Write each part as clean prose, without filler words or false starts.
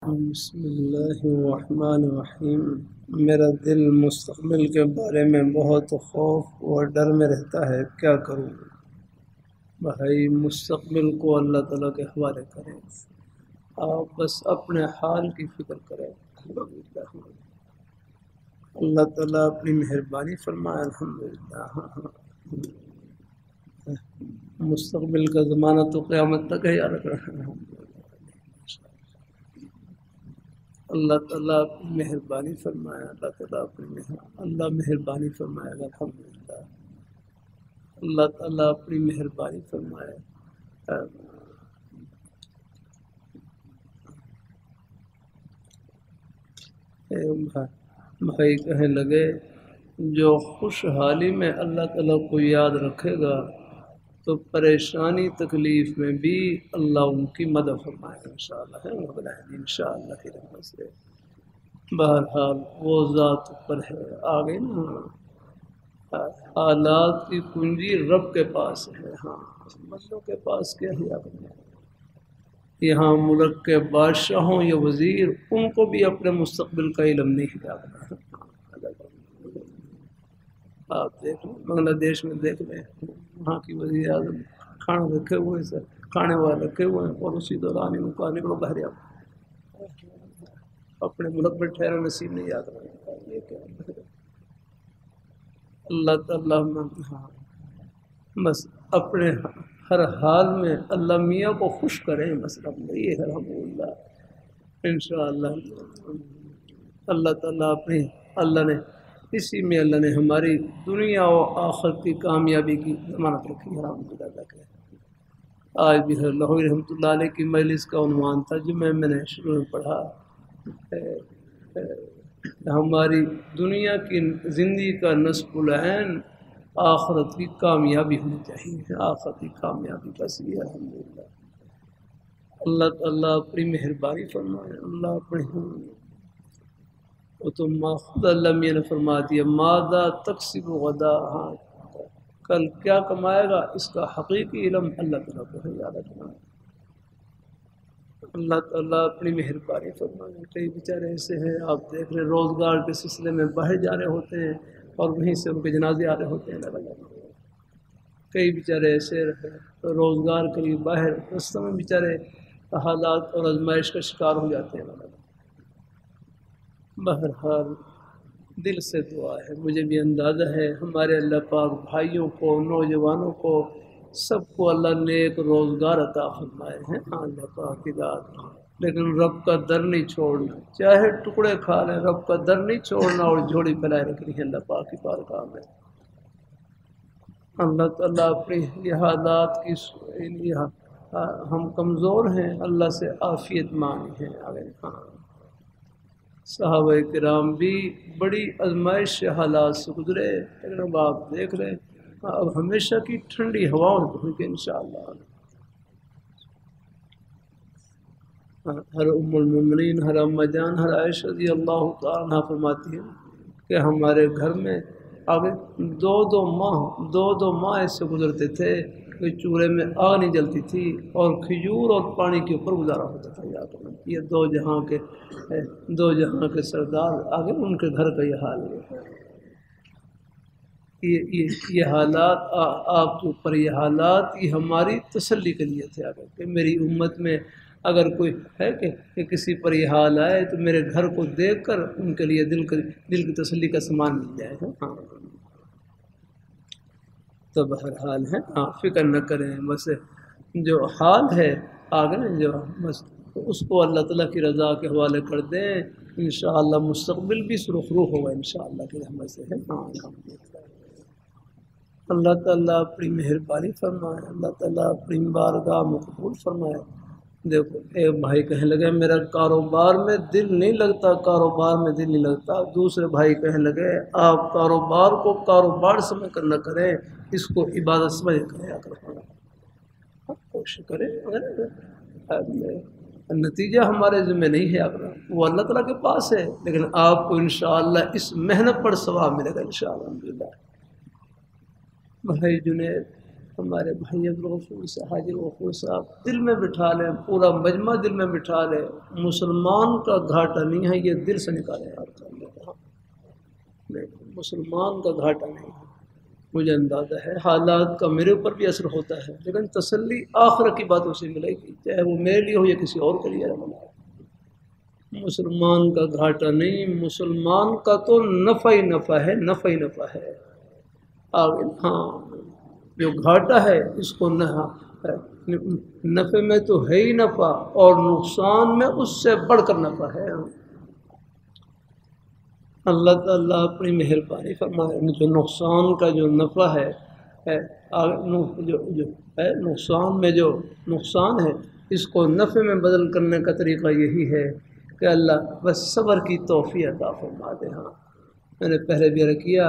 بسم اللہ الرحمن الرحیم۔ میرا دل مستقبل کے بارے میں بہت خوف اور ڈر میں رہتا ہے، کیا کروں؟ بھائی مستقبل کو اللہ تعالیٰ کے حوالے کریں، آپ بس اپنے حال کی فکر کریں۔ اللہ تعالیٰ اپنی مہربانی فرمائے، الحمدللہ۔ مستقبل کا زمانہ تو قیامت تک ہے یاد رکھنا۔ اللہ تعالیٰ اپنی مہربانی فرمائے، اللہ تعالیٰ اللہ مہربانی فرمائے گا، الحمدللہ۔ اللہ تعالیٰ اپنی مہربانی فرمائے۔ بھائی کہنے لگے جو خوشحالی میں اللہ تعالیٰ کو یاد رکھے گا تو پریشانی تکلیف میں بھی اللہ ان کی مدد فرمائے گا، انشاءاللہ، انشاءاللہ کی رحمت سے۔ بہرحال وہ ذات پر ہے، آگے نا حالات کی کنجی رب کے پاس ہے، ہاں بندوں کے پاس کیا ہے؟ یہاں ملک کے بادشاہوں یا وزیر، ان کو بھی اپنے مستقبل کا علم نہیں ہے۔ آپ دیکھ لیں بنگلہ دیش میں، دیکھ لیں وہاں کی وزیر اعظم کھانا رکھے ہوئے ہیں، کھانے والے رکھے ہوئے ہیں، اور اسی دوران ان کا نکلو باہر اپنے ملک میں ٹھہرا نصیب نہیں یاد رہا۔ یہ کیا اللہ تعالیٰ بس اپنے ہر حال میں اللہ میاں کو خوش کریں، بس رب یہ ہے، الحمدللہ، انشاءاللہ۔ اللہ تعالیٰ اللہ نے اسی میں اللہ نے ہماری دنیا و آخرت کی کامیابی کی ضمانت رکھی ہے، الحمدللہ۔ آج بھی لاہوری رحمۃ اللہ علیہ کی مجلس کا عنوان تھا جو میں نے شروع میں پڑھا، ہماری دنیا کی زندگی کا نصب العین آخرت کی کامیابی ہونی چاہیے، آخرت کی کامیابی بس یہ، الحمدللہ۔ اللہ تعالیٰ اپنی مہربانی فرمائے، اللہ اپنی وہ تو خود اللہ میاں نے فرما دیا، ماذا تکسب غدا، ہاں کل کیا کمائے گا اس کا حقیقی علم اللہ تعالیٰ کو ہے، یاد رکھنا۔ اللہ تعالیٰ اپنی مہربانی فرمائے۔ کئی بیچارے ایسے ہیں، آپ دیکھ رہے روزگار کے سلسلے میں باہر جا رہے ہوتے ہیں اور وہیں سے ان کے جنازے آ رہے ہوتے ہیں، کئی بیچارے ایسے رہے روزگار کے لیے باہر رستوں میں بیچارے حالات اور آزمائش کا شکار ہو جاتے ہیں۔ بہرحال دل سے دعا ہے، مجھے بھی اندازہ ہے ہمارے اللہ پاک بھائیوں کو، نوجوانوں کو، سب کو اللہ نیک روزگار عطا فرمائے ہیں، اللہ پاک کی ذات۔ لیکن رب کا در نہیں چھوڑنا، چاہے ٹکڑے کھا لیں، رب کا در نہیں چھوڑنا اور جھوڑی پھیلائے رکھنی ہے اللہ پاک کی بارگاہ میں۔ اللہ تعالیٰ اپنی یہ حالات کی ہم کمزور ہیں، اللہ سے عافیت مانگی ہے۔ صحابہ کرام بھی بڑی آزمائش حالات سے گزرے، لیکن اب آپ دیکھ رہے اب ہمیشہ کی ٹھنڈی ہواؤں ہوگی انشاءاللہ۔ ہر ام المومنین، ہر اماں جان، ہر عائشہ رضی اللہ تعالیٰ عنہا فرماتی ہیں کہ ہمارے گھر میں آگے دو ماہ ایسے گزرتے تھے کہ چولہے میں آگ نہیں جلتی تھی اور کھجور اور پانی کے اوپر گزارا ہوتا تھا۔ یہ دو جہاں کے سردار آگے ان کے گھر کا یہ حال ہے، یہ حالات آپ کے اوپر، یہ حالات یہ ہماری تسلی کے لیے تھے آگے کہ میری امت میں اگر کوئی ہے کہ کسی پر یہ حال آئے تو میرے گھر کو دیکھ کر ان کے لیے دل کی تسلی کا سامان مل جائے گا۔ تو بہرحال ہے، فکر نہ کریں، بس جو حال ہے آگے نا جو بس اس کو اللہ تعالیٰ کی رضا کے حوالے کر دیں، انشاءاللہ مستقبل بھی سرخرو ہوگا انشاءاللہ کی رحمت سے ہے۔ اللہ تعالیٰ اپنی مہربانی فرمائے، اللہ تعالیٰ اپنی بارگاہ میں قبول فرمائے۔ دیکھو ایک بھائی کہنے لگے میرا کاروبار میں دل نہیں لگتا، کاروبار میں دل نہیں لگتا۔ دوسرے بھائی کہنے لگے آپ کاروبار کو کاروبار سمجھ کر نہ کریں، اس کو عبادت سمجھ کریں، کوشش کریں۔ نتیجہ ہمارے ذمہ نہیں ہے، وہ اللہ تعالیٰ کے پاس ہے، لیکن آپ کو انشاءاللہ اس محنت پر ثواب ملے گا انشاءاللہ۔ بھائی جنید ہمارے بھائی عبدالغفور سے حاجی غفور صاحب دل میں بٹھا لیں، پورا مجمع دل میں بٹھا لیں، مسلمان کا گھاٹا نہیں ہے، یہ دل سے نکالے آپ مسلمان کا گھاٹا نہیں ہے۔ مجھے اندازہ ہے حالات کا میرے اوپر بھی اثر ہوتا ہے، لیکن تسلی آخرت کی باتوں سے ملے گی، چاہے وہ میرے لیے ہو یا کسی اور کے لیے۔ مسلمان کا گھاٹا نہیں، مسلمان کا تو نفع ہی نفع ہے، نفع ہی نفع ہے۔ ہاں جو گھاٹا ہے اس کو نفع میں تو ہے ہی نفع، اور نقصان میں اس سے بڑھ کر نفع ہے۔ اللہ تعالیٰ اپنی مہربانی فرمائے، جو نقصان کا جو نفع ہے، نقصان میں جو نقصان ہے اس کو نفع میں بدل کرنے کا طریقہ یہی ہے کہ اللہ بس صبر کی توفیق عطا فرما دے۔ ہاں میں نے پہلے بھی عرض کیا،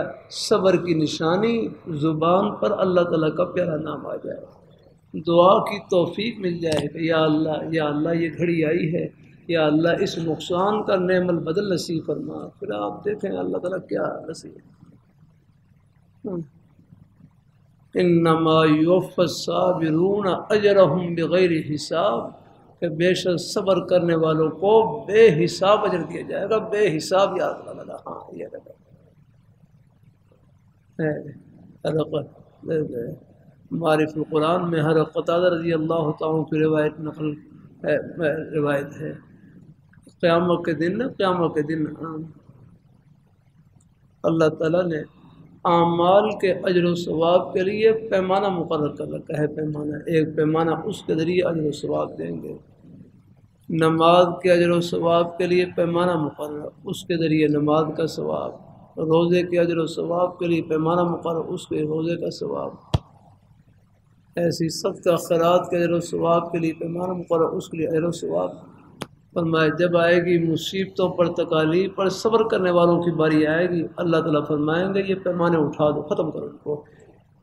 صبر کی نشانی زبان پر اللہ تعالیٰ کا پیارا نام آ جائے، دعا کی توفیق مل جائے کہ یا اللہ یہ گھڑی آئی ہے، یا اللہ اس نقصان کا نعم البدل نصیب فرما۔ پھر آپ دیکھیں اللہ تعالیٰ کیا نصیب۔ انما یوفی الصابرون اجرہم بغیر حساب، کہ بے شک صبر کرنے والوں کو بے حساب اجر دیا جائے گا، بے حساب۔ یاد لگا، ہاں یہ معرف القرآن میں حضرت قتادہ رضی اللہ تعالیٰ کی روایت ہے، قیامت کے دن اللہ تعالیٰ نے اعمال کے اجر و ثواب کے لیے پیمانہ مقرر کر رکھا ہے۔ پیمانہ، ایک پیمانہ اس کے ذریعے اجر و ثواب دیں گے۔ نماز کے اجر و ثواب کے لیے پیمانہ مقرر، اس کے ذریعے نماز کا ثواب۔ روزے کے اجر و ثواب کے لیے پیمانہ مقرر، اس کے روزے کا ثواب۔ ایسی سخت خیرات کے اجر و ثواب کے لیے پیمانہ مقرر، اس کے لیے اجر و ثواب۔ فرمائے جب آئے گی مصیبتوں پر، تکالیف پر صبر کرنے والوں کی باری آئے گی، اللہ تعالیٰ فرمائیں گے یہ پیمانے اٹھا دو، ختم کرو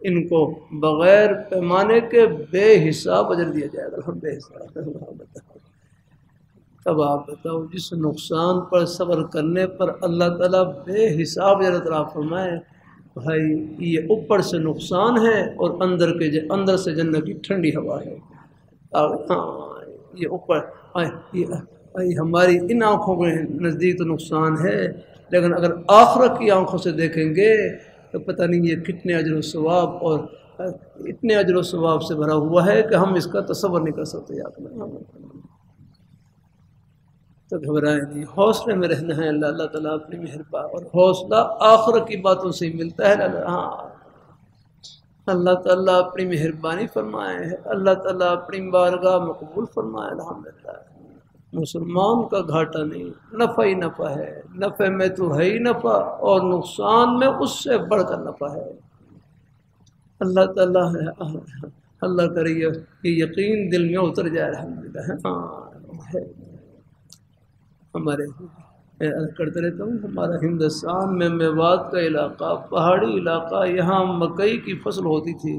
ان کو بغیر پیمانے کے بے حساب اجر دیا جائے گا، بے حساب۔ تب آپ بتاؤ، جس نقصان پر صبر کرنے پر اللہ تعالیٰ بے حساب اجر عطا فرمائے، بھائی یہ اوپر سے نقصان ہے اور اندر سے جنت کی ٹھنڈی ہوا ہے۔ ہاں یہ اوپر ہماری ان آنکھوں کے نزدیک تو نقصان ہے، لیکن اگر آخرت کی آنکھوں سے دیکھیں گے تو پتہ نہیں یہ کتنے اجر و ثواب اور اتنے اجر و ثواب سے بھرا ہوا ہے کہ ہم اس کا تصور نہیں کر سکتے۔ تو گھبرائے نہیں، حوصلے میں رہنا ہے۔ اللہ تعالیٰ اپنی مہربانی، اور حوصلہ آخرت کی باتوں سے ہی ملتا ہے۔ ہاں اللہ تعالیٰ اپنی مہربانی فرمائے ہے، اللہ تعالیٰ اپنی بارگاہ مقبول فرمائے۔ الحمدللہ مسلمان کا گھاٹا نہیں، نفع ہی نفع ہے، نفع میں تو ہے ہی نفع، اور نقصان میں اس سے بڑھ کر نفع ہے۔ اللہ تعالیٰ اللہ کرے کہ یقین دل میں اتر جائے۔ الحمدللہ ہاں ہمارے کرتے رہتا ہوں، ہمارا ہندوستان میں میوات کا علاقہ، پہاڑی علاقہ، یہاں مکئی کی فصل ہوتی تھی۔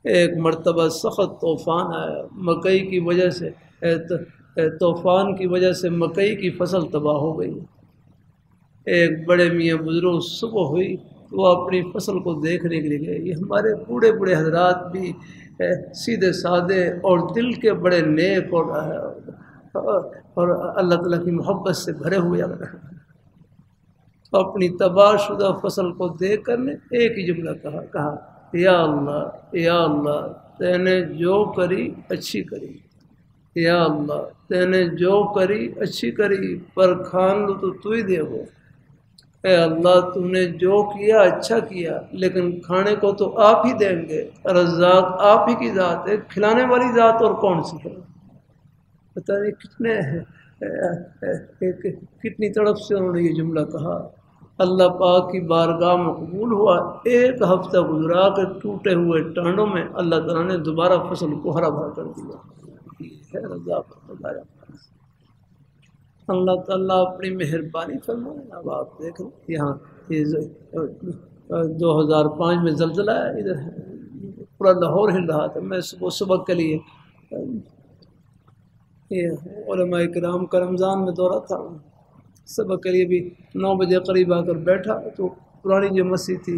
ایک مرتبہ سخت طوفان آیا، مکئی کی وجہ سے، طوفان کی وجہ سے مکئی کی فصل تباہ ہو گئی۔ ایک بڑے میاں بزرگ صبح ہوئی وہ اپنی فصل کو دیکھنے کے لیے گئے۔ یہ ہمارے بوڑھے بوڑھے حضرات بھی سیدھے سادے اور دل کے بڑے نیک اور اللہ تعالیٰ کی محبت سے بھرے ہوئے اپنی تباہ شدہ فصل کو دیکھ کر نے ایک ہی جملہ کہا، یا اللہ تے نے جو کری اچھی کری، یا اللہ تے نے جو کری اچھی کری، پر کھان لو تو ہی دے گو۔ اے اللہ تم نے جو کیا اچھا کیا، لیکن کھانے کو تو آپ ہی دیں گے، رزاق آپ ہی کی ذات ہے، کھلانے والی ذات اور کون سی ہے؟ پتہ نہیں کتنی طرف سے انہوں نے یہ جملہ کہا۔ اللہ پاک کی بارگاہ میں قبول ہوا۔ ایک ہفتہ گزرا کہ ٹوٹے ہوئے ٹانڈوں میں اللہ تعالیٰ نے دوبارہ فصل کو ہرا بھرا کر دیا۔ اللہ تعالیٰ اپنی مہربانی فرمائے۔ اب آپ دیکھ لیں یہاں 2005 میں زلزلہ آیا، ادھر پورا لاہور ہل رہا تھا۔ میں صبح کے لیے علماء کرام کا رمضان میں دورہ تھا، صبح کے لیے بھی 9 بجے قریب آ کر بیٹھا تو پرانی جو مسجد تھی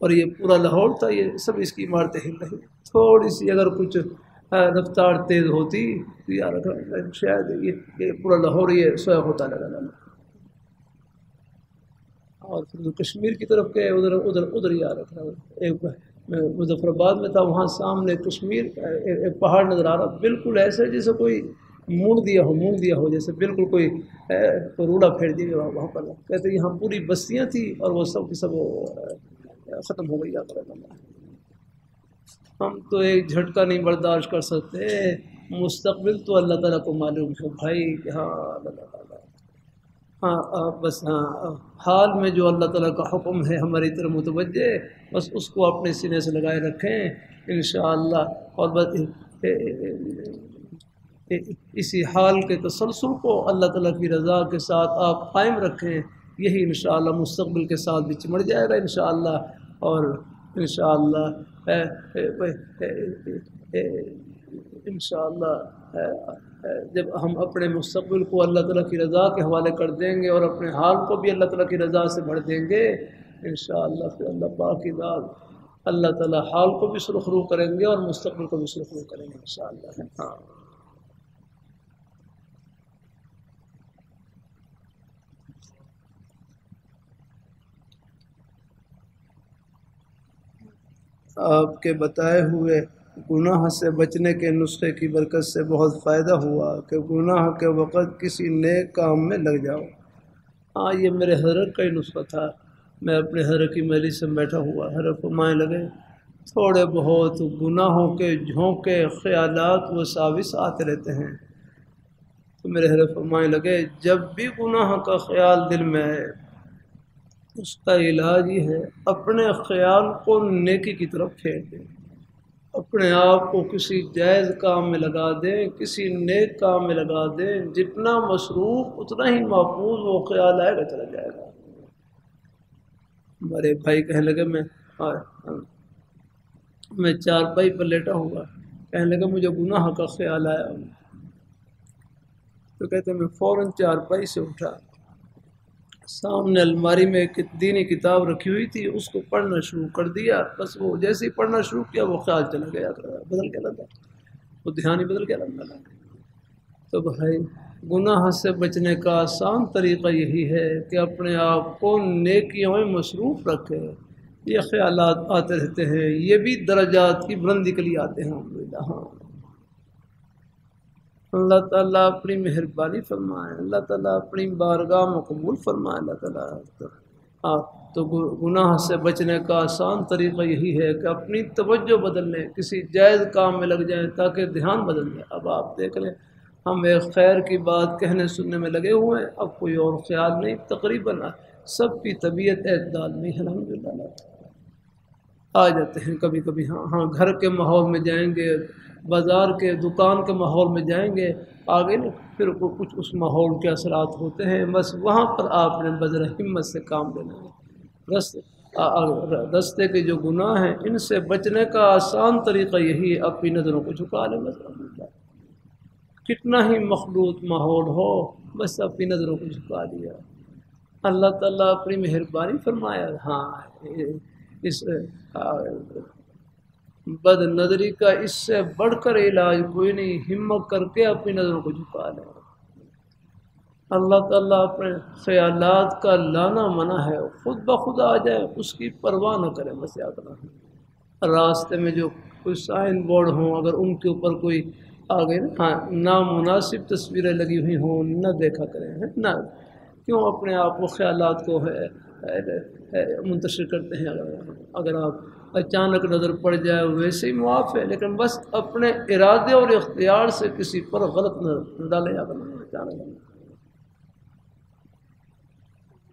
اور یہ پورا لاہور تھا، یہ سب اس کی عمارتیں ہل رہی، تھوڑی سی اگر کچھ رفتار تیز ہوتی تو یار شاید یہ پورا لاہور یہ سویا ہوتا لگا۔ اور پھر جو کشمیر کی طرف گئے ادھر ہی آ رکھا، ایک میں مظفر آباد میں تھا، وہاں سامنے کشمیر ایک پہاڑ نظر آ رہا، بالکل ایسے جیسے کوئی موڑ دیا ہو جیسے بالکل کوئی روڑا پھیر دیا وہاں پر، کہتے یہاں پوری بستیاں تھیں اور وہ سب کی سب ختم ہو گئی آ کر۔ ہم تو ایک جھٹکا نہیں برداشت کر سکتے، مستقبل تو اللہ تعالیٰ کو معلوم ہے بھائی کہ ہاں اللہ تعالیٰ، ہاں بس ہاں حال میں جو اللہ تعالیٰ کا حکم ہے ہماری طرف متوجہ، بس اس کو اپنے سینے سے لگائے رکھیں انشاءاللہ، اور بس اسی حال کے تسلسل کو اللہ تعالیٰ کی رضا کے ساتھ آپ قائم رکھیں، یہی انشاءاللہ مستقبل کے ساتھ بھی چمڑ جائے گا انشاءاللہ، اور انشاءاللہ انشاءاللہ جب ہم اپنے مستقبل کو اللہ تعالیٰ کی رضا کے حوالے کر دیں گے اور اپنے حال کو بھی اللہ تعالیٰ کی رضا سے بھر دیں گے انشاءاللہ، پھر اللہ پاک کی ذات اللہ تعالیٰ حال کو بھی سرخرو کریں گے اور مستقبل کو بھی سرخرو کریں گے انشاءاللہ۔ ہاں آپ کے بتائے ہوئے گناہ سے بچنے کے نسخے کی برکت سے بہت فائدہ ہوا کہ گناہ کے وقت کسی نیک کام میں لگ جاؤ۔ ہاں یہ میرے حضرت کا ہی نسخہ تھا، میں اپنے حضرت کی مجلس سے بیٹھا ہوا، حضرت فرمائے لگے تھوڑے بہت گناہوں کے جھونکے خیالات وساوس آتے رہتے ہیں، تو میرے حضرت فرمائے لگے جب بھی گناہ کا خیال دل میں آئے اس کا علاج یہ ہے اپنے خیال کو نیکی کی طرف پھیر دیں، اپنے آپ کو کسی جائز کام میں لگا دیں، کسی نیک کام میں لگا دیں، جتنا مصروف اتنا ہی محفوظ وہ خیال آئے گا چلا جائے گا۔ ہمارے بھائی کہنے لگے میں چارپائی پر لیٹا ہوا، کہنے لگا مجھے گناہ کا خیال آیا، تو کہتے میں فوراً چارپائی سے اٹھا، سامنے الماری میں ایک دینی کتاب رکھی ہوئی تھی، اس کو پڑھنا شروع کر دیا، بس وہ جیسے ہی پڑھنا شروع کیا وہ خیال چلا گیا، بدل کے لگا، وہ دھیان ہی بدل کے لگا۔ تو بھائی گناہ سے بچنے کا آسان طریقہ یہی ہے کہ اپنے آپ کو نیکیوں میں مصروف رکھے، یہ خیالات آتے رہتے ہیں، یہ بھی درجات کی بلندی کے لیے آتے ہیں الحمدللہ۔ ہاں اللہ تعالیٰ اپنی مہربانی فرمائے، اللہ تعالیٰ اپنی بارگاہ میں قبول فرمائے، اللہ تعالیٰ تو گناہ سے بچنے کا آسان طریقہ یہی ہے کہ اپنی توجہ بدل لیں، کسی جائز کام میں لگ جائیں تاکہ دھیان بدل جائے۔ اب آپ دیکھ لیں ہم ایک خیر کی بات کہنے سننے میں لگے ہوئے ہیں، اب کوئی اور خیال نہیں، تقریباً سب کی طبیعت اعتدال نہیں ہے الحمدللہ، آ جاتے ہیں کبھی کبھی، ہاں گھر کے ماحول میں جائیں گے، بازار کے دکان کے ماحول میں جائیں گے، آگے نہیں پھر کچھ اس ماحول کے اثرات ہوتے ہیں، بس وہاں پر آپ نے بذر ہمت سے کام لینا ہے۔ رستے کے جو گناہ ہیں ان سے بچنے کا آسان طریقہ یہی ہے اپنی نظروں کو جھکا لیں، بس کتنا ہی مخلوط ماحول ہو بس اپنی نظروں کو جھکا دیا، اللہ تعالیٰ اپنی مہربانی فرمایا۔ ہاں اس بد نظری کا اس سے بڑھ کر علاج کوئی نہیں، ہمت کر کے اپنی نظروں کو جھکا لیں، اللہ تعالیٰ اپنے خیالات کا لانا منع ہے، خود بخود آ جائے اس کی پرواہ نہ کریں، بس یاد رکھیں راستے میں جو کوئی سائن بورڈ ہوں اگر ان کے اوپر کوئی آگے نامناسب تصویریں لگی ہوئی ہوں نہ دیکھا کریں، نہ کیوں اپنے آپ کو خیالات کو منتشر کرتے ہیں، اگر آپ اچانک نظر پڑ جائے ویسے ہی معاف ہے، لیکن بس اپنے ارادے اور اختیار سے کسی پر غلط نہ ڈالیں، اچانک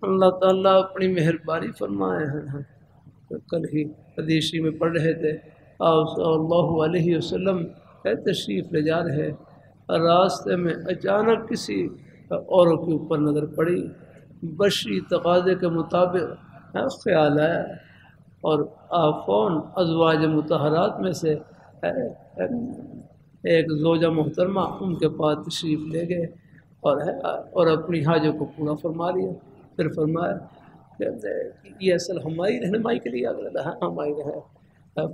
اللہ تعالیٰ اپنی مہربانی فرمائے ہیں۔ کل ہی حدیثی میں پڑھ رہے تھے آپ صلی اللہ علیہ وسلم تشریف لے جا رہے، راستے میں اچانک کسی عورت کے اوپر نظر پڑی، بشری تقاضے کے مطابق خیال آیا اور آفون ازواج مطہرات میں سے ایک زوجہ محترمہ ان کے پاس تشریف لے گئے اور اپنی حاجت کو پورا فرما لیا۔ پھر فرمایا کہ یہ اصل ہماری رہنمائی کے لیے آگے ہاں ہماری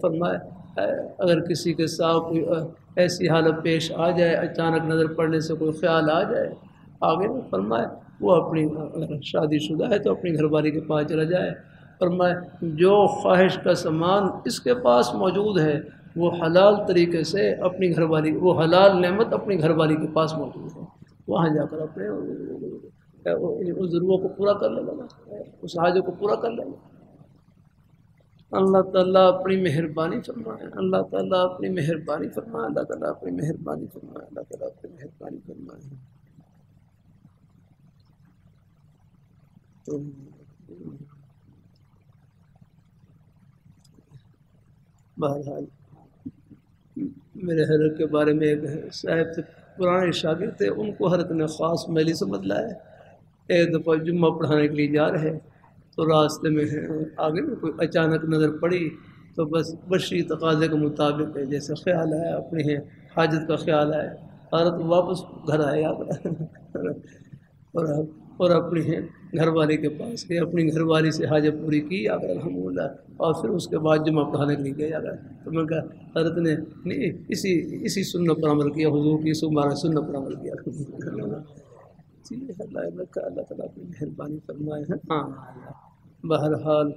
فرمایا اگر کسی کے ساتھ کوئی ایسی حالت پیش آ جائے، اچانک نظر پڑنے سے کوئی خیال آ جائے، آگے نے فرمایا وہ اپنی اگر شادی شدہ ہے تو اپنی گھر والی کے پاس چلا جائے، فرمایا جو خواہش کا سامان اس کے پاس موجود ہے وہ حلال طریقے سے اپنی گھر والی، وہ حلال نعمت اپنی گھر والی کے پاس موجود ہے، وہاں جا کر اپنے اس ضرورت کو پورا کر لینا، اس حاجت کو پورا کر لینا۔ اللہ تعالیٰ اپنی مہربانی فرمائے، اللہ تعالیٰ اپنی مہربانی فرمائے، اللہ تعالیٰ اپنی مہربانی فرمائے، اللہ تعالیٰ اپنی مہربانی فرمائے۔ بہرحال میرے حضرت کے بارے میں ایک صاحب تھے، پرانے شاگرد تھے، ان کو حضرت نے خاص میلی سے بدلایا۔ ایک دفعہ جمعہ پڑھانے کے لیے جا رہے تو راستے میں آگے میں کوئی اچانک نظر پڑی تو بس بشری تقاضے کے مطابق جیسے خیال آیا، اپنی حاجت کا خیال آیا، حضرت واپس گھر آئے اور اپنی گھر والی کے پاس گئے، اپنی گھر والی سے حاجت پوری کی اگر الحمدللہ، اور پھر اس کے بعد جمعہ پڑھانے کے لیے گیا جا رہا ہے۔ تو میں کہا حضرت نے اسی سنت پر عمل کیا، حضور کی سنت پر عمل کیا۔ جی اللہ تعالیٰ اپنی مہربانی فرمائے ہیں۔ ہاں بہرحال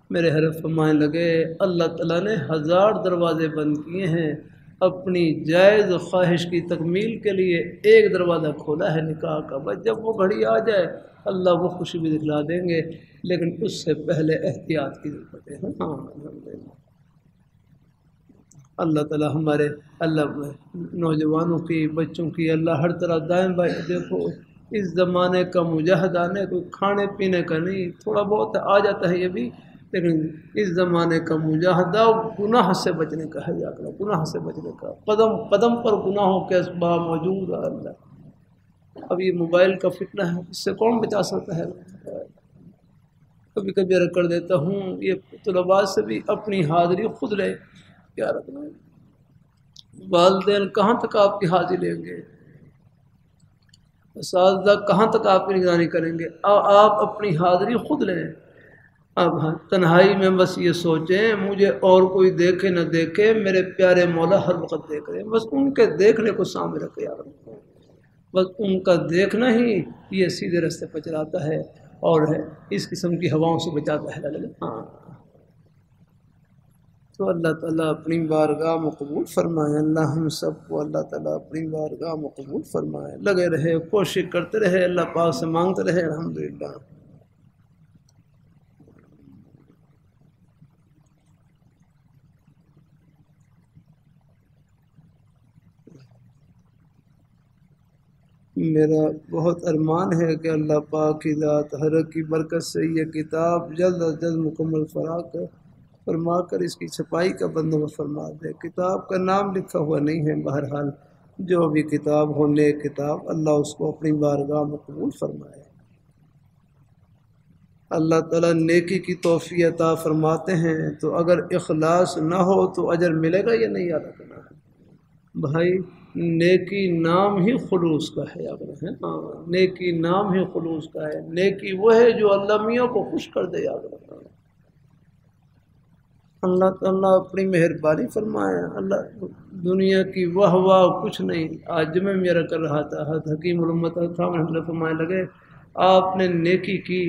میرے حضرت فرمانے لگے اللہ تعالیٰ نے 1000 دروازے بند کیے ہیں، اپنی جائز خواہش کی تکمیل کے لیے ایک دروازہ کھولا ہے نکاح کا، بس جب وہ گھڑی آ جائے اللہ وہ خوشی بھی دکھلا دیں گے، لیکن اس سے پہلے احتیاط کی ضرورت ہے۔ ہاں الحمدللہ اللہ تعالیٰ ہمارے اللہ نوجوانوں کی، بچوں کی اللہ ہر طرح دائیں بائیں، دیکھو اس زمانے کا مجاہدہ نے کوئی کھانے پینے کا نہیں، تھوڑا بہت آ جاتا ہے یہ بھی، لیکن اس زمانے کا مجاہدہ گناہ سے بچنے کا ہے، گناہ سے بچنے کا، قدم قدم پر گناہوں کے اسباب موجود ہے۔ اللہ اب یہ موبائل کا فتنہ ہے، اس سے کون بچا سکتا ہے؟ کبھی کبھی عرض کر دیتا ہوں یہ طلباء سے بھی اپنی حاضری خود لے، کیا رکھنا ہے؟ والدین کہاں تک آپ کی حاضری لیں گے؟ اساتذہ کہاں تک آپ کی نگرانی کریں گے؟ آپ اپنی حاضری خود لیں۔ اب تنہائی میں بس یہ سوچیں مجھے اور کوئی دیکھے نہ دیکھے، میرے پیارے مولا ہر وقت دیکھ رہے ہیں، بس ان کے دیکھنے کو سامنے رکھے یار، بس ان کا دیکھنا ہی یہ سیدھے راستے پر چلاتا ہے اور اس قسم کی ہواؤں سے بچاتا ہے۔ ہاں تو اللہ تعالیٰ اپنی بارگاہ میں قبول فرمائے، اللہ ہم سب کو اللہ تعالیٰ اپنی بارگاہ میں قبول فرمائے، لگے رہے، کوشش کرتے رہے، اللہ پاک سے مانگتے رہے، الحمدللہ۔ میرا بہت ارمان ہے کہ اللہ پاک کی ذات حضرت کی برکت سے یہ کتاب جلد از جلد مکمل فرما کر اس کی چھپائی کا بندوبست فرما دے۔ کتاب کا نام لکھا ہوا نہیں ہے، بہرحال جو بھی کتاب ہو نیک کتاب، اللہ اس کو اپنی بارگاہ میں قبول فرمائے۔ اللہ تعالیٰ نیکی کی توفیق عطا فرماتے ہیں، تو اگر اخلاص نہ ہو تو اجر ملے گا یا نہیں یاد رکھنا ہے بھائی، نیکی نام ہی خلوص کا ہے، یاد رکھیں۔ ہاں نیکی نام ہی خلوص کا ہے، نیکی وہ ہے جو اللہ میاں کو خوش کر دے، یاد رکھنا۔ اللہ تعالیٰ اپنی مہربانی فرمائے، اللہ دنیا کی واہ واہ کچھ نہیں۔ آج جمعہ میرا کر رہا تھا، حکیم الامت فرمانے لگے آپ نے نیکی کی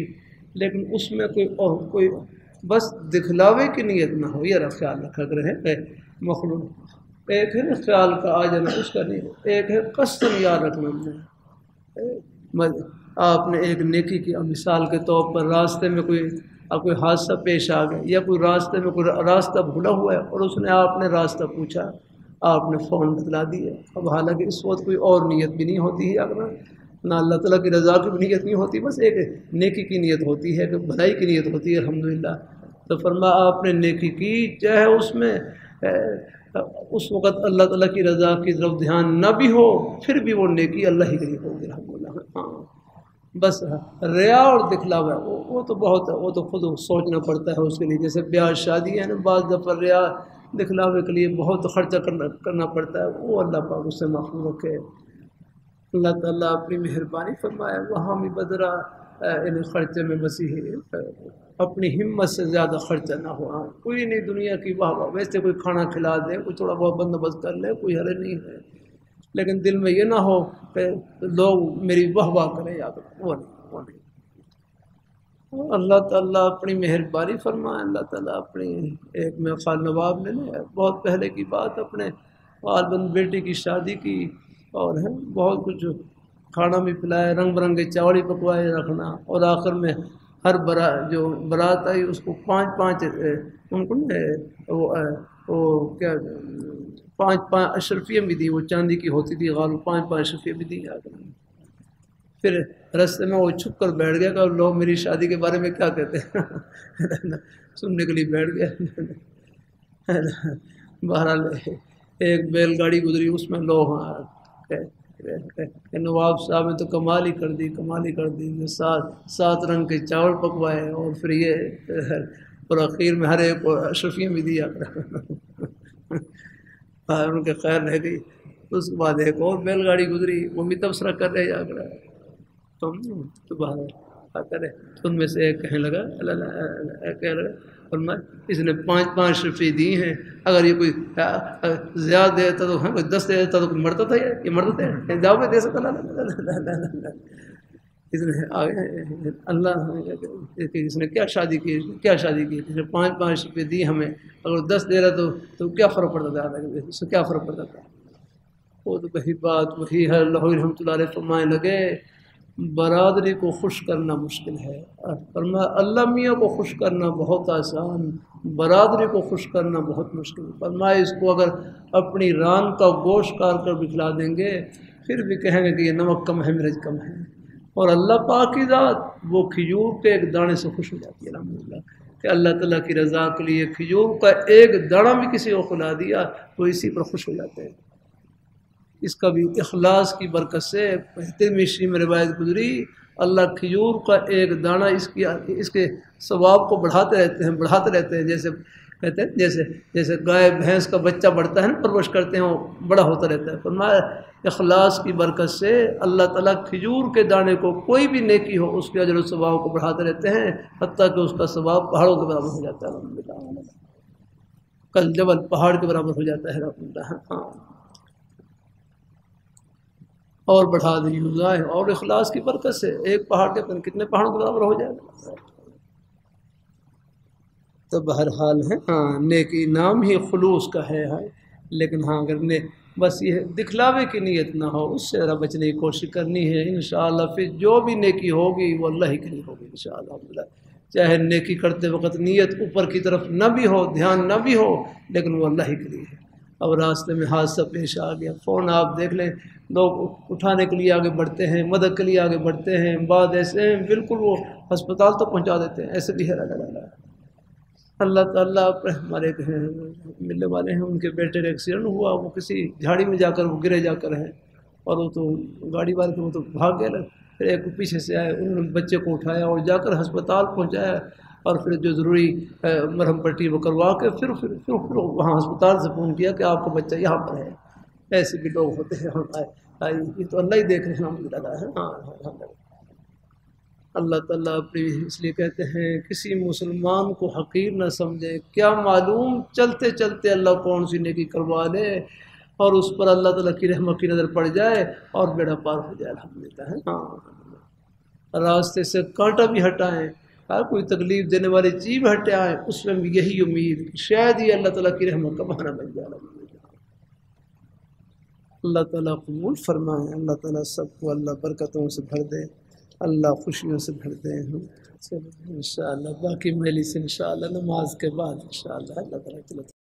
لیکن اس میں کوئی بس دکھلاوے کی نیت نہ ہو، یہ خیال رکھا کرے مخلوق۔ ایک ہے نا خیال کا آ جانا، اس کا نہیں، ایک ہے قسم یاد رکھنا۔ آپ نے ایک نیکی کی مثال کے طور پر راستے میں کوئی حادثہ پیش آ گیا، یا کوئی راستے میں کوئی راستہ بھولا ہوا ہے اور اس نے آپ نے راستہ پوچھا، آپ نے فون بتلا دیا۔ اب حالانکہ اس وقت کوئی اور نیت بھی نہیں ہوتی ہے، اگر نہ اللہ تعالیٰ کی رضا کی بھی نیت نہیں ہوتی، بس ایک نیکی کی نیت ہوتی ہے، کہ بھلائی کی نیت ہوتی ہے، الحمدللہ۔ تو فرمایا آپ نے نیکی کی، چاہے اس میں اس وقت اللہ تعالیٰ کی رضا کی طرف دھیان نہ بھی ہو، پھر بھی وہ نیکی اللہ ہی کے لیے ہوگی، الحمدللہ۔ ہاں بس ریا اور دکھلاوا وہ تو بہت ہے، وہ تو خود سوچنا پڑتا ہے اس کے لیے، جیسے بیاہ شادی ہے نا، بعض دفعہ ریا دکھلاوے کے لیے بہت خرچہ کرنا پڑتا ہے، وہ اللہ پاک اس سے محفوظ رکھے۔ اللہ تعالیٰ اپنی مہربانی فرمائے۔ وہاں بھی بدرا ان خرچے میں مسیحی اپنی ہمت سے زیادہ خرچہ نہ ہو. کوئی نہیں دنیا کی واہ واہ، ویسے کوئی کھانا کھلا دے، کوئی تھوڑا بہت بندوبست کر لے، کوئی حرج نہیں ہے، لیکن دل میں یہ نہ ہو کہ لوگ میری واہ واہ کریں یاد رکھو، وہ نہیں. اللہ تعالیٰ اپنی مہربانی فرمائے. اللہ تعالیٰ اپنی ایک میں خال نواب نے بہت پہلے کی بات، اپنے غالباً بیٹی کی شادی کی اور بہت کچھ کھانا بھی پلائے، رنگ برنگے چاول پکوائے رکھنا، اور آخر میں ہر جو برات آئی اس کو پانچ ان کو وہ کیا 5 اشرفیاں بھی دی، وہ چاندی کی ہوتی تھی غالب، 5 اشرفیاں بھی دی. پھر رستے میں وہ چھپ کر بیٹھ گیا کہ لوگ میری شادی کے بارے میں کیا کہتے ہیں سننے کے لیے بیٹھ گیا. بہرحال ایک بیل گاڑی گزری، اس میں لوگ نواب صاحب نے تو کمال ہی کر دی 7 رنگ کے چاول پکوائے، اور پھر یہ اور اخیر میں ہر ایک کو اشرفیاں بھی دیا ان کے خیر رہ گئی. اس کے بعد ایک اور بیل گاڑی گزری، وہ بھی تبصرہ کر رہے جا کر تو باہر کیا کرے. ان میں سے ایک کہنے لگا فرمایا اس نے 5 اشرفی دی ہیں، اگر یہ کوئی زیادہ دیتا تو کوئی 10 دے دیتا تو کوئی مرتا تھا، یہ مرتا تھا جاؤ میں دے سکتا. اس نے آگے اللہ اس نے کیا شادی کی، اس نے 5 اشرفی دی ہمیں، اگر 10 دے رہا تو کیا فرق پڑتا تھا، اس سے کیا فرق پڑتا تھا. وہ تو وہی بات وہی ہے. اللہ رحمۃ اللہ علیہ فرمانے لگے برادری کو خوش کرنا مشکل ہے، فرمایا اللہ میاں کو خوش کرنا بہت آسان، برادری کو خوش کرنا بہت مشکل. فرمایا اس کو اگر اپنی ران کا گوشت کاٹ کر بھی کھلا دیں گے پھر بھی کہیں گے کہ یہ نمک کم ہے، مرچ کم ہے. اور اللہ پاک کی ذات وہ کھجور کے ایک دانے سے خوش ہو جاتی ہے الحمدللہ، کہ اللہ تعالیٰ کی رضا کے لیے کھجور کا ایک دانہ بھی کسی کو کھلا دیا تو اسی پر خوش ہو جاتے ہیں. اس کا بھی اخلاص کی برکت سے ترمذی میں روایت گزری، اللہ کھجور کا ایک دانہ اس کے ثواب کو بڑھاتے رہتے ہیں جیسے کہتے ہیں جیسے گائے بھینس کا بچہ بڑھتا ہے نا، پرورش کرتے ہیں وہ بڑا ہوتا رہتا ہے. فرمایا اخلاص کی برکت سے اللہ تعالیٰ کھجور کے دانے کو کوئی بھی نیکی ہو اس کے اجر و ثواب کو بڑھاتے رہتے ہیں، حتیٰ کہ اس کا ثواب پہاڑوں کے برابر ہو جاتا ہے. الحمدللہ کل جبل پہاڑ کے برابر ہو جاتا ہے. ہاں اور بڑھا دی ہے، اور اخلاص کی برکت سے ایک پہاڑ کے پن کتنے پہاڑوں کے برابر ہو جائے گا. تو بہرحال ہے ہاں نیکی نام ہی خلوص کا ہے لیکن ہاں اگر بس یہ دکھلاوے کی نیت نہ ہو، اس سے ذرا بچنے کی کوشش کرنی ہے. انشاءاللہ پھر جو بھی نیکی ہوگی وہ اللہ ہی کے لیے ہوگی انشاءاللہ. چاہے نیکی کرتے وقت نیت اوپر کی طرف نہ بھی ہو، دھیان نہ بھی ہو، لیکن وہ اللہ ہی کے لیے ہے. اب راستے میں حادثہ پیش آ گیا، فون آپ دیکھ لیں، لوگ اٹھانے کے لیے آگے بڑھتے ہیں، مدد کے لیے آگے بڑھتے ہیں، بعد ایسے ہیں بالکل وہ ہسپتال تک پہنچا دیتے ہیں، ایسے بھی ہے. اللہ تعالیٰ ہمارے ملنے والے ہیں، ان کے بیٹے کا ایکسیڈنٹ ہوا، وہ کسی جھاڑی میں جا کر وہ گرے جا کر ہیں، اور وہ تو گاڑی والے تھے وہ تو بھاگ گئے. پھر ایک پیچھے سے آئے، انہوں نے بچے کو اٹھایا اور جا کر ہسپتال پہنچایا، اور پھر جو ضروری مرہم پٹی وہ کروا کے پھر وہاں ہسپتال سے فون کیا کہ آپ کا بچہ یہاں پر ہے. ایسے بھی لوگ ہوتے ہیں، یہ تو اللہ ہی دیکھ رہے ہیں. الحمدللہ ہے ہاں اللہ تعالیٰ اپنی اس لیے کہتے ہیں کسی مسلمان کو حقیر نہ سمجھے، کیا معلوم چلتے چلتے اللہ کون سی نیکی کروا لے اور اس پر اللہ تعالیٰ کی رحمت کی نظر پڑ جائے اور بیڑا پار ہو جائے. الحمدللہ ہے ہاں راستے سے کانٹا بھی ہٹائیں، کوئی تکلیف دینے والی چیز ہٹائیں، اس میں بھی یہی امید شاید یہ اللہ تعالیٰ کی رحمت کا بہانہ بن جائے. اللہ تعالیٰ قبول فرمائے، اللہ تعالیٰ سب کو اللہ برکتوں سے بھر دے، اللہ خوشیوں سے بھر دے. چلو انشاءاللہ باقی مجلس انشاءاللہ نماز کے بعد انشاءاللہ اللہ تعالیٰ